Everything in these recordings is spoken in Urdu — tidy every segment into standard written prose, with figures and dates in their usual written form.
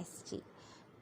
SG।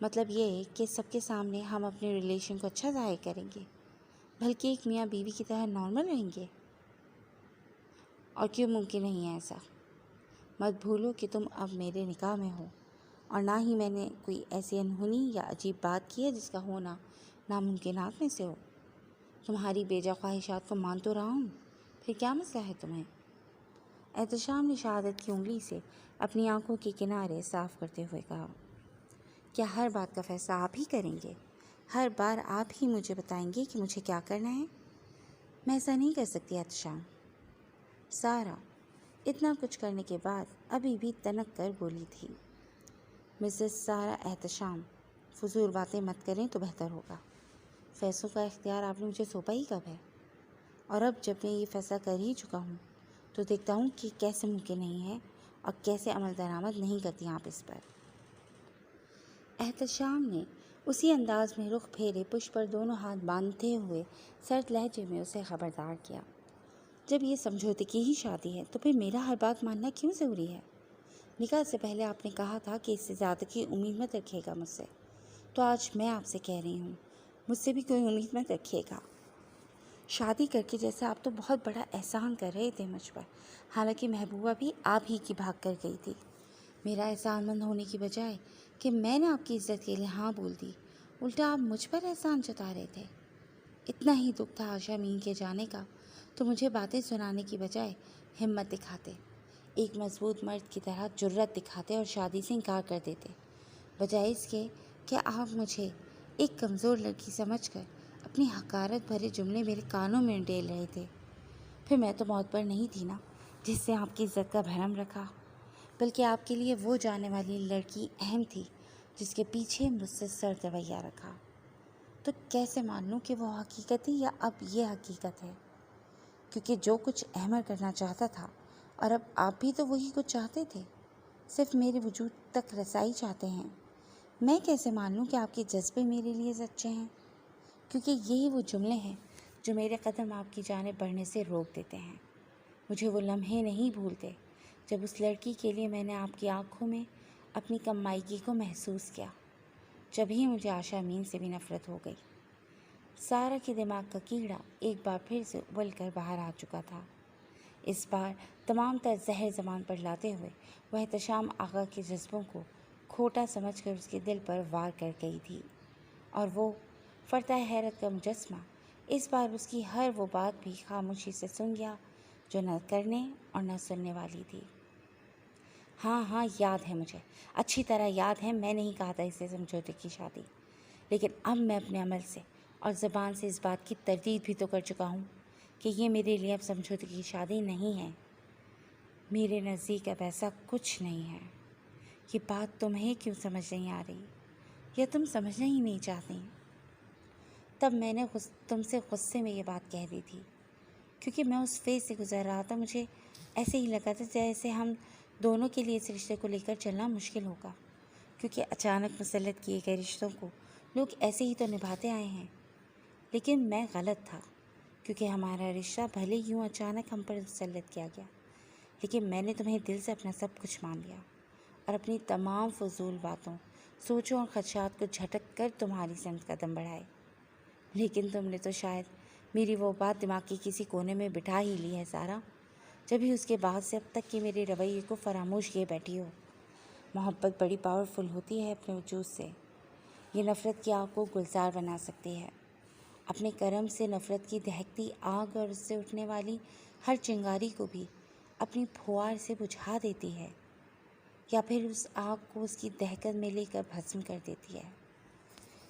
مطلب یہ کہ سب کے سامنے ہم اپنے ریلیشن کو اچھا ظاہر کریں گے، بلکہ ایک میاں بیوی کی طرح نارمل رہیں گے؟ اور کیوں ممکن نہیں ہے ایسا؟ مت بھولو کہ تم اب میرے نکاح میں ہو، اور نہ ہی میں نے کوئی ایسی انہونی یا عجیب بات کی ہے جس کا ہونا ناممکنات میں سے ہو۔ تمہاری بیجا خواہشات کو مان تو رہا ہوں، پھر کیا مسئلہ ہے تمہیں؟ احتشام نے شہادت کی انگلی سے اپنی آنکھوں کے کنارے صاف کرتے ہوئے کہا، کیا ہر بات کا فیصلہ آپ ہی کریں گے؟ ہر بار آپ ہی مجھے بتائیں گے کہ مجھے کیا کرنا ہے؟ میں ایسا نہیں کر سکتی احتشام۔ سارا اتنا کچھ کرنے کے بعد ابھی بھی تنک کر بولی تھی، مسز سارا احتشام، فضول باتیں مت کریں تو بہتر ہوگا۔ فیصلوں کا اختیار آپ نے مجھے سونپا ہی کب ہے؟ اور اب جب میں یہ فیصلہ کر ہی چکا ہوں تو دیکھتا ہوں کہ کیسے ممکن نہیں ہے اور کیسے عمل درآمد نہیں کرتی آپ اس پر۔ احتشام نے اسی انداز میں رخ پھیرے پشت پر دونوں ہاتھ باندھتے ہوئے سرد لہجے میں اسے خبردار کیا، جب یہ سمجھوتے کی ہی شادی ہے تو پھر میرا ہر بات ماننا کیوں ضروری ہے؟ نکاح سے پہلے آپ نے کہا تھا کہ اس سے زیادہ کی امید مت رکھیے گا مجھ سے، تو آج میں آپ سے کہہ رہی ہوں مجھ سے بھی کوئی امید مت رکھیے گا۔ شادی کر کے جیسے آپ تو بہت بڑا احسان کر رہے تھے مجھ پر، حالانکہ محبوبہ بھی آپ ہی کی بھاگ کر گئی تھی۔ میرا احسان مند ہونے کی بجائے کہ میں نے آپ کی عزت کے لیے ہاں بول دی، الٹا آپ مجھ پر احسان جتا رہے تھے۔ اتنا ہی دکھ تھا آشا مین کے جانے کا تو مجھے باتیں سنانے کی بجائے ہمت دکھاتے، ایک مضبوط مرد کی طرح جرأت دکھاتے اور شادی سے انکار کر دیتے، بجائے اس کے کہ آپ مجھے ایک کمزور لڑکی سمجھ کر اپنی حقارت بھرے جملے میرے کانوں میں ڈیل رہے تھے۔ پھر میں تو موت پر نہیں تھی نا جس سے آپ کی عزت کا بھرم رکھا، بلکہ آپ کے لیے وہ جانے والی لڑکی اہم تھی جس کے پیچھے مجھ سے سر دویہ رکھا۔ تو کیسے مان لوں کہ وہ حقیقت تھی یا اب یہ حقیقت ہے؟ کیونکہ جو کچھ احمد کرنا چاہتا تھا اور اب آپ بھی تو وہی کچھ چاہتے تھے، صرف میرے وجود تک رسائی چاہتے ہیں۔ میں کیسے مان لوں کہ آپ کے جذبے میرے لیے سچے ہیں؟ کیونکہ یہی وہ جملے ہیں جو میرے قدم آپ کی جانب بڑھنے سے روک دیتے ہیں۔ مجھے وہ لمحے نہیں بھولتے جب اس لڑکی کے لیے میں نے آپ کی آنکھوں میں اپنی کمائیگی کو محسوس کیا، جب ہی مجھے آشا مین سے بھی نفرت ہو گئی۔ سارا کے دماغ کا کیڑا ایک بار پھر سے ابل کر باہر آ چکا تھا، اس بار تمام تر زہر زبان پر لاتے ہوئے وہ احتشام آغا کے جذبوں کو کھوٹا سمجھ کر اس کے دل پر وار کر گئی تھی، اور وہ فرتہ حیرت کا مجسمہ اس بار اس کی ہر وہ بات بھی خاموشی سے سن گیا جو نہ کرنے اور نہ سننے والی تھی۔ ہاں یاد ہے، مجھے اچھی طرح یاد ہے، میں نہیں کہا تھا اسے سمجھوتے کی شادی، لیکن اب میں اپنے عمل سے اور زبان سے اس بات کی تردید بھی تو کر چکا ہوں کہ یہ میرے لیے اب سمجھوتے کی شادی نہیں ہے۔ میرے نزدیک اب ایسا کچھ نہیں ہے۔ یہ بات تمہیں کیوں سمجھ نہیں آ رہی، یا تم سمجھنا ہی نہیں چاہتی؟ تب میں نے تم سے غصے میں یہ بات کہہ دی تھی، کیونکہ میں اس فیز سے گزر رہا تھا۔ مجھے ایسے ہی لگا تھا جیسے ہم دونوں کے لیے اس رشتے کو لے کر چلنا مشکل ہوگا، کیونکہ اچانک مسلط کیے گئے رشتوں کو لوگ ایسے ہی تو نبھاتے آئے ہیں۔ لیکن میں غلط تھا، کیونکہ ہمارا رشتہ بھلے یوں اچانک ہم پر مسلط کیا گیا، لیکن میں نے تمہیں دل سے اپنا سب کچھ مان لیا اور اپنی تمام فضول باتوں، سوچوں اور خدشات کو جھٹک کر تمہاری سمت قدم بڑھائے۔ لیکن تم نے تو شاید میری وہ بات دماغ کے کسی کونے میں بٹھا ہی لی ہے سارا، جبھی اس کے بعد سے اب تک کے میرے رویے کو فراموش کیے بیٹھی ہو۔ محبت بڑی پاورفل ہوتی ہے اپنے وجود سے، یہ نفرت کی آگ کو گلزار بنا سکتی ہے، اپنے کرم سے نفرت کی دہکتی آگ اور اس سے اٹھنے والی ہر چنگاری کو بھی اپنی پھوار سے بجھا دیتی ہے، یا پھر اس آگ کو اس کی دہکت میں لے کر بھسم کر دیتی ہے۔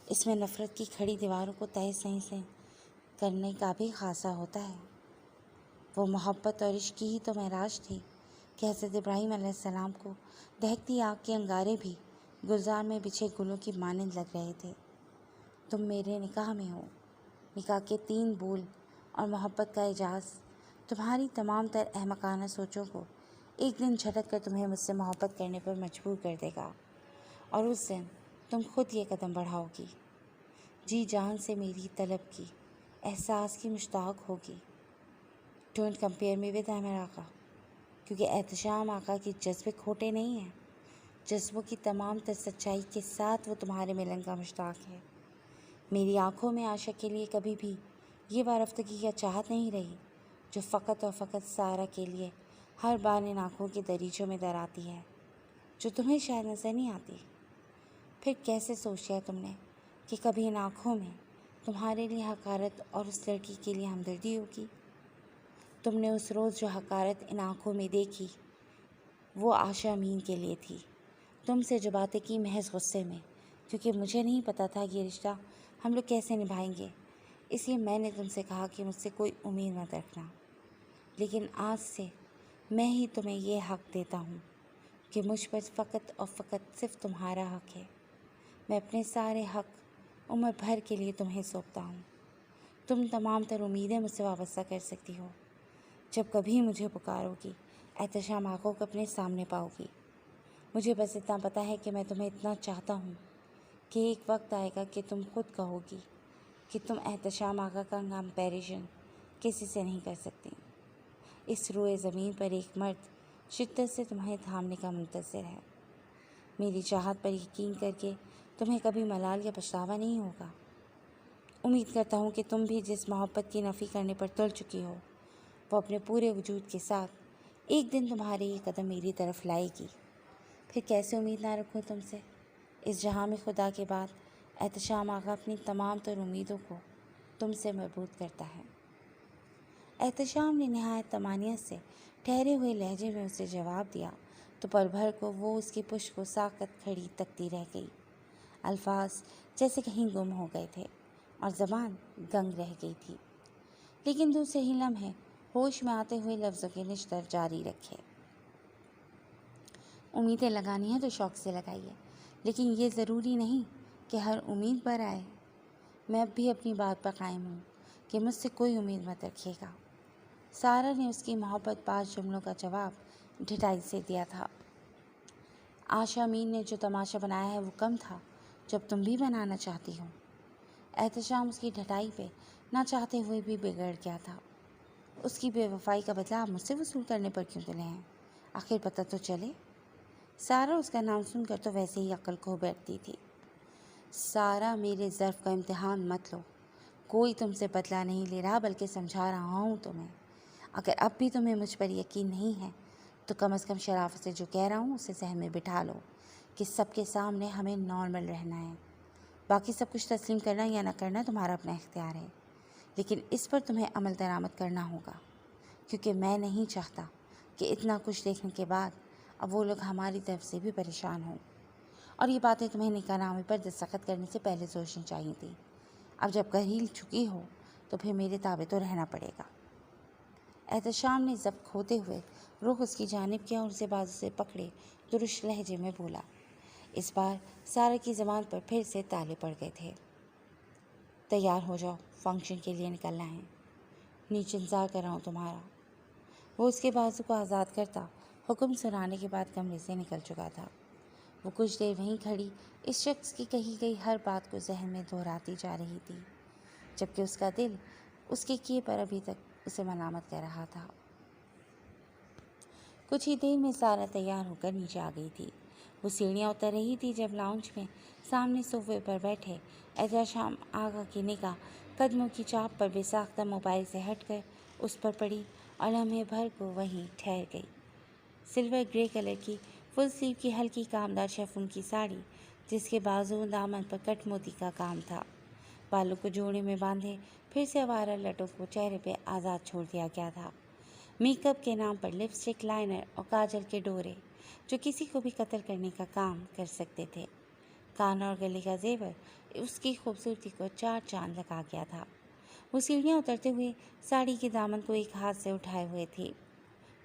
اس میں نفرت کی کھڑی دیواروں کو تہہ صحیح سے کرنے کا بھی خاصہ ہوتا ہے۔ وہ محبت اور عشق کی ہی تو معراج تھی کہ حضرت ابراہیم علیہ السلام کو دہکتی آگ کے انگارے بھی گلزار میں بچھے گلوں کی مانند لگ رہے تھے۔ تم میرے نکاح میں ہو، نکاح کے 3 بول اور محبت کا اعجاز تمہاری تمام تر احمقانہ سوچوں کو ایک دن جھٹک کر تمہیں مجھ سے محبت کرنے پر مجبور کر دے گا، اور اس دن تم خود یہ قدم بڑھاؤ گی، جی جان سے میری طلب کی، احساس کی مشتاق ہوگی۔ Don't compare me with Ahmed Agha, کیونکہ احتشام آقا کے جذبے کھوٹے نہیں ہیں، جذبوں کی تمام تر سچائی کے ساتھ وہ تمہارے ملن کا مشتاق ہے۔ میری آنکھوں میں عاشق کے لیے کبھی بھی یہ وارفتگی یا چاہت نہیں رہی جو فقط اور فقط سارا کے لیے ہر بار ان آنکھوں کے دریچوں میں در آتی ہے، جو تمہیں شاید نظر نہیں آتی۔ پھر کیسے سوچ لیا تم نے کہ کبھی ان آنکھوں میں تمہارے لیے حقارت اور اس لڑکی کے لیے ہمدردی ہوگی؟ تم نے اس روز جو حقارت ان آنکھوں میں دیکھی وہ آشا امین کے لیے تھی۔ تم سے جو باتیں کی محض غصے میں، کیونکہ مجھے نہیں پتہ تھا یہ رشتہ ہم لوگ کیسے نبھائیں گے، اس لیے میں نے تم سے کہا کہ مجھ سے کوئی امید مت رکھنا۔ لیکن آج سے میں ہی تمہیں یہ حق دیتا ہوں کہ مجھ پر فقط اور فقط صرف تمہارا حق ہے۔ میں اپنے سارے حق عمر بھر کے لیے تمہیں سونپتا ہوں۔ تم تمام تر امیدیں مجھ سے وابستہ کر سکتی ہو۔ جب کبھی مجھے پکارو گی، احتشام آقا کو اپنے سامنے پاؤ گی۔ مجھے بس اتنا پتہ ہے کہ میں تمہیں اتنا چاہتا ہوں کہ ایک وقت آئے گا کہ تم خود کہو گی کہ تم احتشام آقا کا کمپیریزن کسی سے نہیں کر سکتی۔ اس روئے زمین پر ایک مرد شدت سے تمہیں تھامنے کا منتظر ہے۔ میری چاہت پر یقین کر کے تمہیں کبھی ملال یا پچھتاوا نہیں ہوگا۔ امید کرتا ہوں کہ تم بھی جس محبت کی نفی کرنے پر تل چکی ہو وہ اپنے پورے وجود کے ساتھ ایک دن تمہارے یہ قدم میری طرف لائے گی۔ پھر کیسے امید نہ رکھوں تم سے؟ اس جہاں میں خدا کے بعد احتشام آقا اپنی تمام تر امیدوں کو تم سے مربوط کرتا ہے۔ احتشام نے نہایت طمانینت سے ٹھہرے ہوئے لہجے میں اسے جواب دیا تو پل بھر کو وہ اس کی پشت کو ساکت کھڑی تکتی رہ گئی۔ الفاظ جیسے کہیں گم ہو گئے تھے اور زبان گنگ رہ گئی تھی، لیکن دوسرے ہی لمحے ہوش میں آتے ہوئے لفظوں کے نشتر جاری رکھے۔ امیدیں لگانی ہیں تو شوق سے لگائیے، لیکن یہ ضروری نہیں کہ ہر امید پر آئے۔ میں اب بھی اپنی بات پر قائم ہوں کہ مجھ سے کوئی امید مت رکھیے گا۔ سارا نے اس کی محبت باز جملوں کا جواب ڈھٹائی سے دیا تھا۔ آشا امین نے جو تماشا بنایا ہے وہ کم تھا جب تم بھی بنانا چاہتی ہو۔ احتشام اس کی ڈھٹائی پہ نہ چاہتے ہوئے بھی بگڑ گیا تھا۔ اس کی بے وفائی کا بدلہ آپ مجھ سے وصول کرنے پر کیوں تلے ہیں؟ آخر پتہ تو چلے۔ سارا اس کا نام سن کر تو ویسے ہی عقل کھو بیٹھتی تھی۔ سارا، میرے ظرف کا امتحان مت لو۔ کوئی تم سے بدلہ نہیں لے رہا بلکہ سمجھا رہا ہوں تمہیں۔ اگر اب بھی تمہیں مجھ پر یقین نہیں ہے تو کم از کم شرافت سے جو کہہ رہا ہوں اسے ذہن میں بٹھا لو کہ سب کے سامنے ہمیں نارمل رہنا ہے۔ باقی سب کچھ تسلیم کرنا یا نہ کرنا تمہارا اپنا اختیار ہے، لیکن اس پر تمہیں عمل درآمد کرنا ہوگا، کیونکہ میں نہیں چاہتا کہ اتنا کچھ دیکھنے کے بعد اب وہ لوگ ہماری طرف سے بھی پریشان ہوں۔ اور یہ باتیں تمہیں نکاح نامے پر دستخط کرنے سے پہلے سوچنی چاہیے تھی۔ اب جب گھریل چکی ہو تو پھر میرے تابع تو رہنا پڑے گا۔ احتشام نے ضبط کھوتے ہوئے رخ اس کی جانب کیا اور اسے بازو سے پکڑے درست لہجے میں بولا۔ اس بار سارا کی زبان پر پھر سے تالے پڑ گئے تھے۔ تیار ہو جاؤ، فنکشن کے لیے نکلنا ہے، نیچے انتظار کر رہا ہوں تمہارا۔ وہ اس کے بازو کو آزاد کرتا حکم سنانے کے بعد کمرے سے نکل چکا تھا۔ وہ کچھ دیر وہیں کھڑی اس شخص کی کہی گئی ہر بات کو ذہن میں دہراتی جا رہی تھی، جبکہ اس کا دل اس کے کیے پر ابھی تک اسے ملامت کر رہا تھا۔ کچھ ہی دیر میں سارا تیار ہو کر نیچے آ گئی تھی۔ وہ سیڑھیاں اتر رہی تھی جب لاؤنج میں سامنے صوفے پر بیٹھے احتشام آقا کی نگاہ قدموں کی چاپ پر بے ساختہ موبائل سے ہٹ کر اس پر پڑی اور لمحے بھر کو وہیں ٹھہر گئی۔ سلور گرے کلر کی فل سلیو کی ہلکی کامدار شیفون کی ساڑی، جس کے بازو دامن پر کٹ موتی کا کام تھا، بالوں کو جوڑے میں باندھے پھر سے آوارہ لٹوں کو چہرے پہ آزاد چھوڑ دیا گیا تھا۔ میک اپ کے نام پر لپسٹک، لائنر اور کاجل کے ڈورے جو کسی کو بھی قتل کرنے کا کام کر سکتے تھے۔ کان اور گلے کا زیور اس کی خوبصورتی کو چار چاند لگا گیا تھا۔ وہ سیڑھیاں اترتے ہوئے ساڑی کے دامن کو ایک ہاتھ سے اٹھائے ہوئے تھی۔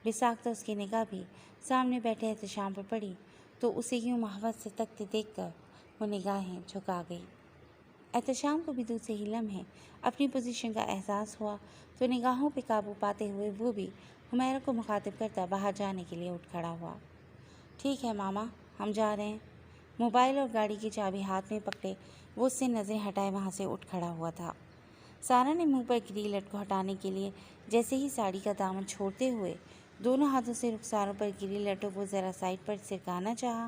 بے ساختہ اس کی نگاہ بھی سامنے بیٹھے احتشام پر پڑی تو اسے یوں محبت سے تکتے دیکھ کر وہ نگاہیں جھکا گئی۔ احتشام کو بھی دوسرے ہی لمحے اپنی پوزیشن کا احساس ہوا تو نگاہوں پہ قابو پاتے ہوئے وہ بھی حمیرہ کو مخاطب کرتا باہر جانے کے لیے اٹھ کھڑا ہوا۔ ٹھیک ہے ماما، ہم جا رہے ہیں۔ موبائل اور گاڑی کی چابی ہاتھ میں پکڑے وہ اس سے نظریں ہٹائے وہاں سے اٹھ کھڑا ہوا تھا۔ سارا نے منہ پر گری لٹ کو ہٹانے کے لیے جیسے ہی ساڑی کا دامن چھوڑتے ہوئے دونوں ہاتھوں سے رخساروں پر گری لٹوں کو ذرا سائڈ پر سرکانا چاہا